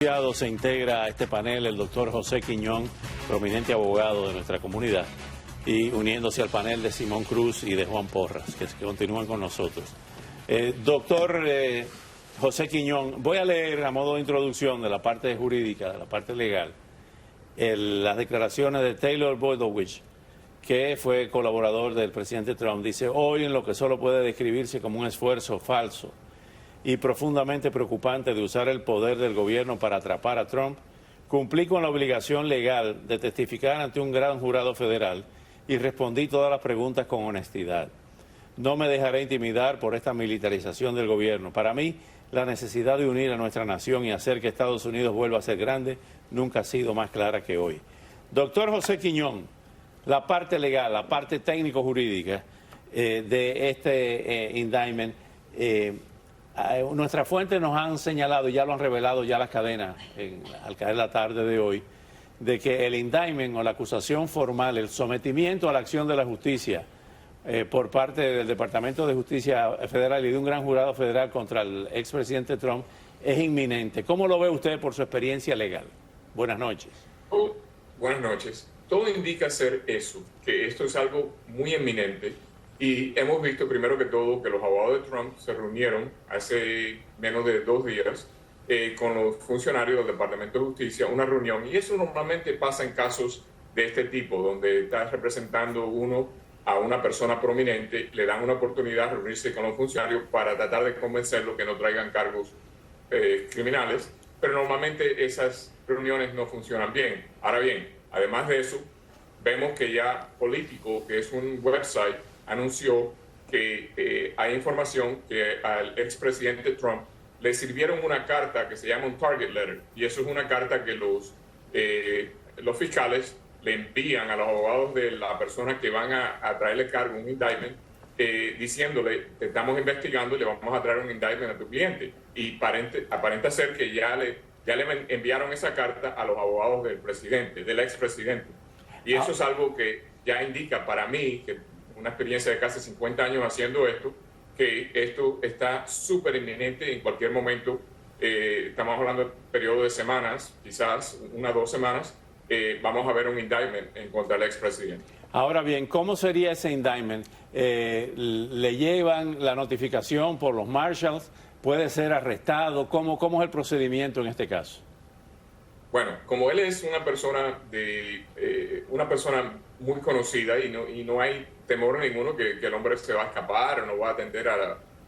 Se integra a este panel el doctor José Quiñón, prominente abogado de nuestra comunidad, y uniéndose al panel de Simón Cruz y de Juan Porras, que continúan con nosotros. Doctor José Quiñón, voy a leer a modo de introducción de la parte jurídica, de la parte legal, las declaraciones de Taylor Boydowich, que fue colaborador del presidente Trump. Dice: hoy, en lo que solo puede describirse como un esfuerzo falso y profundamente preocupante de usar el poder del gobierno para atrapar a Trump, cumplí con la obligación legal de testificar ante un gran jurado federal y respondí todas las preguntas con honestidad. No me dejaré intimidar por esta militarización del gobierno. Para mí, la necesidad de unir a nuestra nación y hacer que Estados Unidos vuelva a ser grande nunca ha sido más clara que hoy. Doctor José Quiñón, la parte legal, la parte técnico-jurídica de este indictment, nuestras fuentes nos han señalado, y ya lo han revelado ya las cadenas al caer la tarde de hoy, de que el indictment o la acusación formal, el sometimiento a la acción de la justicia por parte del Departamento de Justicia Federal y de un gran jurado federal contra el expresidente Trump es inminente. ¿Cómo lo ve usted por su experiencia legal? Buenas noches. Buenas noches. Todo indica ser eso, que esto es algo muy inminente. Y hemos visto, primero que todo, que los abogados de Trump se reunieron hace menos de 2 días con los funcionarios del Departamento de Justicia, una reunión. Y eso normalmente pasa en casos de este tipo, donde está representando uno a una persona prominente, le dan una oportunidad de reunirse con los funcionarios para tratar de convencerlos que no traigan cargos criminales. Pero normalmente esas reuniones no funcionan bien. Ahora bien, además de eso, vemos que ya Político, que es un website, anunció que hay información que al expresidente Trump le sirvieron una carta que se llama un target letter, y eso es una carta que los fiscales le envían a los abogados de la persona que van a traerle cargo, un indictment, diciéndole: te estamos investigando y le vamos a traer un indictment a tu cliente. Y aparenta ser que ya le enviaron esa carta a los abogados del presidente, del expresidente. Y eso es algo que ya indica para mí, que una experiencia de casi 50 años haciendo esto, que esto está súper inminente en cualquier momento. Estamos hablando de periodo de semanas, quizás 1 o 2 semanas, vamos a ver un indictment en contra del expresidente. Ahora bien, ¿cómo sería ese indictment? ¿Le llevan la notificación por los marshals? ¿Puede ser arrestado? ¿Cómo es el procedimiento en este caso? Bueno, como él es una persona muy conocida y no hay temor ninguno que el hombre se va a escapar o no va a atender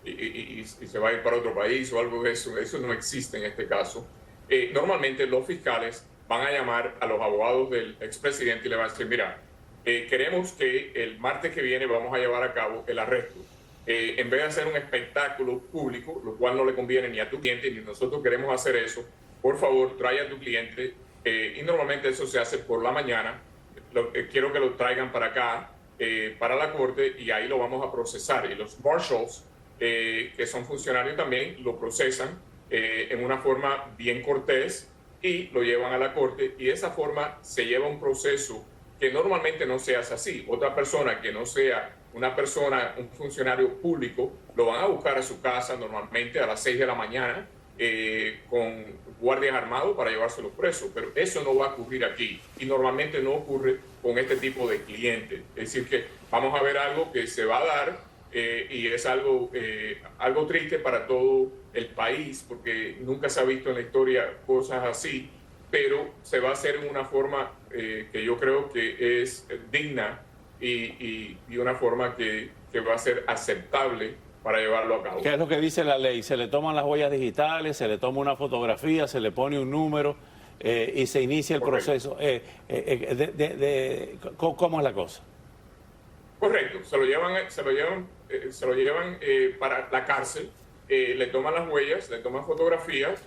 y se va a ir para otro país o algo de eso. Eso no existe en este caso. Normalmente los fiscales van a llamar a los abogados del expresidente y le van a decir: mira, queremos que el martes que viene vamos a llevar a cabo el arresto. En vez de hacer un espectáculo público, lo cual no le conviene ni a tu cliente ni nosotros queremos hacer eso, por favor, trae a tu cliente, y normalmente eso se hace por la mañana. Quiero que lo traigan para acá, para la corte, y ahí lo vamos a procesar. Y los marshals, que son funcionarios también, lo procesan en una forma bien cortés y lo llevan a la corte. Y de esa forma se lleva un proceso que normalmente no se hace así. Otra persona que no sea un funcionario público, lo van a buscar a su casa normalmente a las 6 de la mañana, con guardias armados para llevárselo preso, pero eso no va a ocurrir aquí y normalmente no ocurre con este tipo de clientes. Es decir, que vamos a ver algo que se va a dar y es algo triste para todo el país, porque nunca se ha visto en la historia cosas así, pero se va a hacer en una forma que yo creo que es digna y una forma que va a ser aceptable para llevarlo a cabo. ¿Qué es lo que dice la ley? Se le toman las huellas digitales, se le toma una fotografía, se le pone un número y se inicia el proceso. ¿Cómo es la cosa? Correcto, se lo llevan para la cárcel, le toman las huellas, le toman fotografías,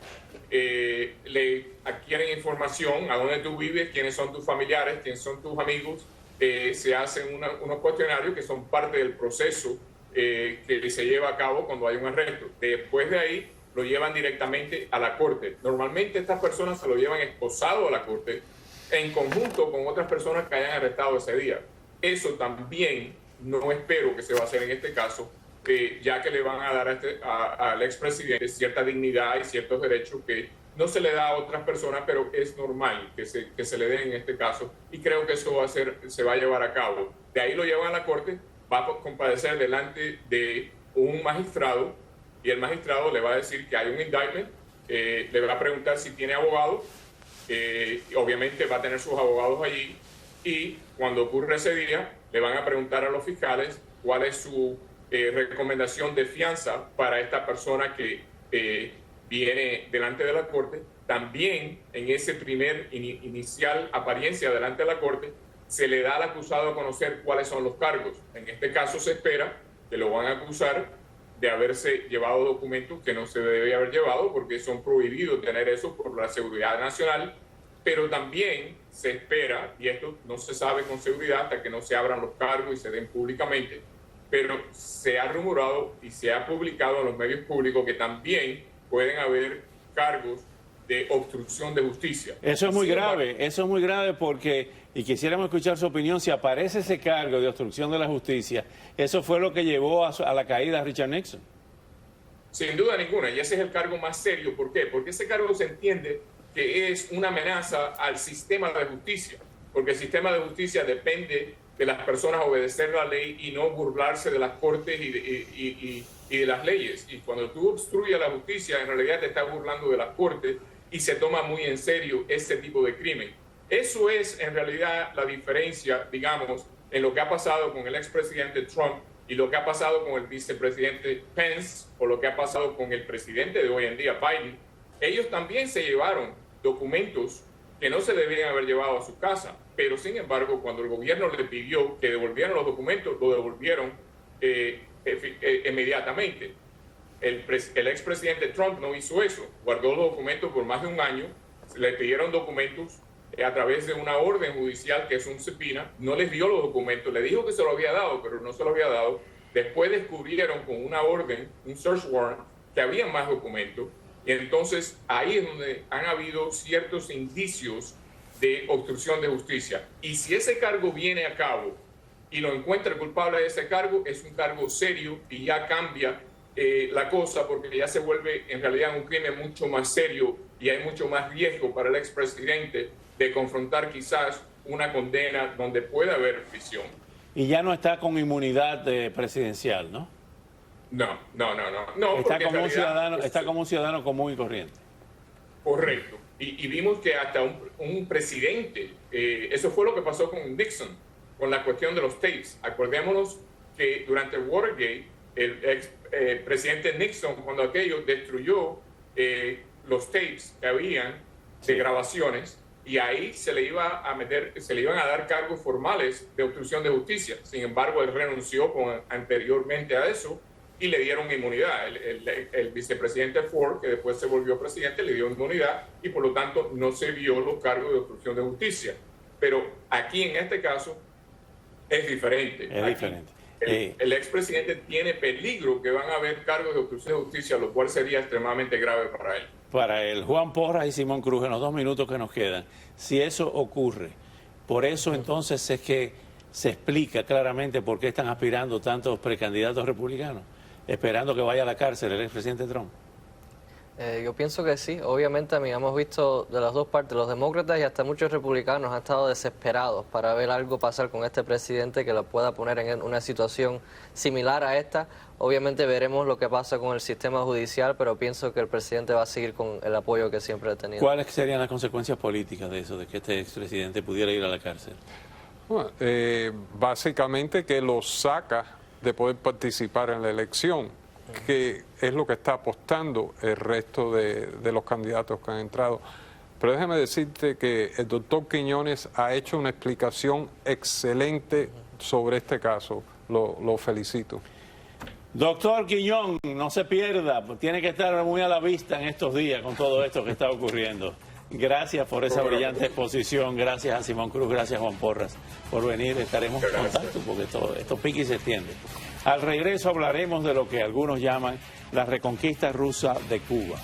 le adquieren información: a dónde tú vives, quiénes son tus familiares, quiénes son tus amigos. Se hacen unos cuestionarios que son parte del proceso que se lleva a cabo cuando hay un arresto. Después de ahí lo llevan directamente a la corte. Normalmente estas personas se lo llevan esposado a la corte en conjunto con otras personas que hayan arrestado ese día. Eso también no espero que se va a hacer en este caso, ya que le van a dar al expresidente cierta dignidad y ciertos derechos que no se le da a otras personas, pero es normal que se le dé en este caso, y creo que eso se va a llevar a cabo. De ahí lo llevan a la corte, va a comparecer delante de un magistrado, y el magistrado le va a decir que hay un indictment, le va a preguntar si tiene abogado, obviamente va a tener sus abogados allí, y cuando ocurre ese día, le van a preguntar a los fiscales cuál es su recomendación de fianza para esta persona que viene delante de la corte. También en ese primer inicial apariencia delante de la corte, se le da al acusado a conocer cuáles son los cargos. En este caso se espera que lo van a acusar de haberse llevado documentos que no se debe haber llevado, porque son prohibidos tener eso por la seguridad nacional, pero también se espera, y esto no se sabe con seguridad hasta que no se abran los cargos y se den públicamente, pero se ha rumorado y se ha publicado en los medios públicos que también pueden haber cargos de obstrucción de justicia. Eso es muy grave porque, y quisiéramos escuchar su opinión, si aparece ese cargo de obstrucción de la justicia, eso fue lo que llevó a la caída de Richard Nixon. Sin duda ninguna, y ese es el cargo más serio. ¿Por qué? Porque ese cargo se entiende que es una amenaza al sistema de justicia, porque el sistema de justicia depende de las personas obedecer la ley y no burlarse de las cortes y de las leyes. Y cuando tú obstruyes la justicia, en realidad te estás burlando de las cortes y se toma muy en serio ese tipo de crimen. Eso es en realidad la diferencia, digamos, en lo que ha pasado con el expresidente Trump y lo que ha pasado con el vicepresidente Pence o lo que ha pasado con el presidente de hoy en día, Biden. Ellos también se llevaron documentos que no se debían haber llevado a su casa, pero sin embargo, cuando el gobierno le pidió que devolvieran los documentos, lo devolvieron inmediatamente. El expresidente Trump no hizo eso, guardó los documentos por más de un año, le pidieron documentos a través de una orden judicial que es un subpoena, no les dio los documentos, le dijo que se lo había dado, pero no se lo había dado. Después descubrieron con una orden, un search warrant, que había más documentos, y entonces ahí es donde han habido ciertos indicios de obstrucción de justicia. Y si ese cargo viene a cabo y lo encuentra culpable de ese cargo, es un cargo serio y ya cambia la cosa, porque ya se vuelve en realidad un crimen mucho más serio y hay mucho más riesgo para el expresidente de confrontar quizás una condena donde puede haber prisión. Y ya no está con inmunidad presidencial, ¿no? No. Está como un ciudadano común y corriente. Correcto. Y vimos que hasta un presidente, eso fue lo que pasó con Nixon, con la cuestión de los tapes. Acordémonos que durante Watergate, el presidente Nixon, cuando aquello destruyó los tapes que habían de grabaciones, y ahí se le iban a dar cargos formales de obstrucción de justicia. Sin embargo, él renunció anteriormente a eso y le dieron inmunidad. El vicepresidente Ford, que después se volvió presidente, le dio inmunidad y por lo tanto no se vio los cargos de obstrucción de justicia. Pero aquí en este caso es diferente. El expresidente tiene peligro que van a haber cargos de obstrucción de justicia, lo cual sería extremadamente grave para él. Para él, Juan Porras y Simón Cruz, en los 2 minutos que nos quedan, si eso ocurre, por eso entonces es que se explica claramente por qué están aspirando tantos precandidatos republicanos, esperando que vaya a la cárcel el expresidente Trump. Yo pienso que sí. Obviamente, hemos visto de las dos partes, los demócratas y hasta muchos republicanos han estado desesperados para ver algo pasar con este presidente que lo pueda poner en una situación similar a esta. Obviamente veremos lo que pasa con el sistema judicial, pero pienso que el presidente va a seguir con el apoyo que siempre ha tenido. ¿Cuáles serían las consecuencias políticas de eso, de que este expresidente pudiera ir a la cárcel? Bueno, básicamente que lo saca de poder participar en la elección, que es lo que está apostando el resto de los candidatos que han entrado. Pero déjame decirte que el doctor Quiñones ha hecho una explicación excelente sobre este caso. Lo felicito. Doctor Quiñón, no se pierda, tiene que estar muy a la vista en estos días con todo esto que está ocurriendo. Gracias por esa brillante exposición, gracias a Simón Cruz, gracias a Juan Porras por venir, estaremos en contacto porque esto pica y se extiende. Al regreso hablaremos de lo que algunos llaman la reconquista rusa de Cuba,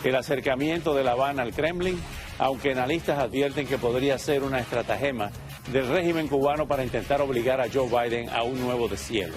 el acercamiento de La Habana al Kremlin, aunque analistas advierten que podría ser una estratagema del régimen cubano para intentar obligar a Joe Biden a un nuevo deshielo.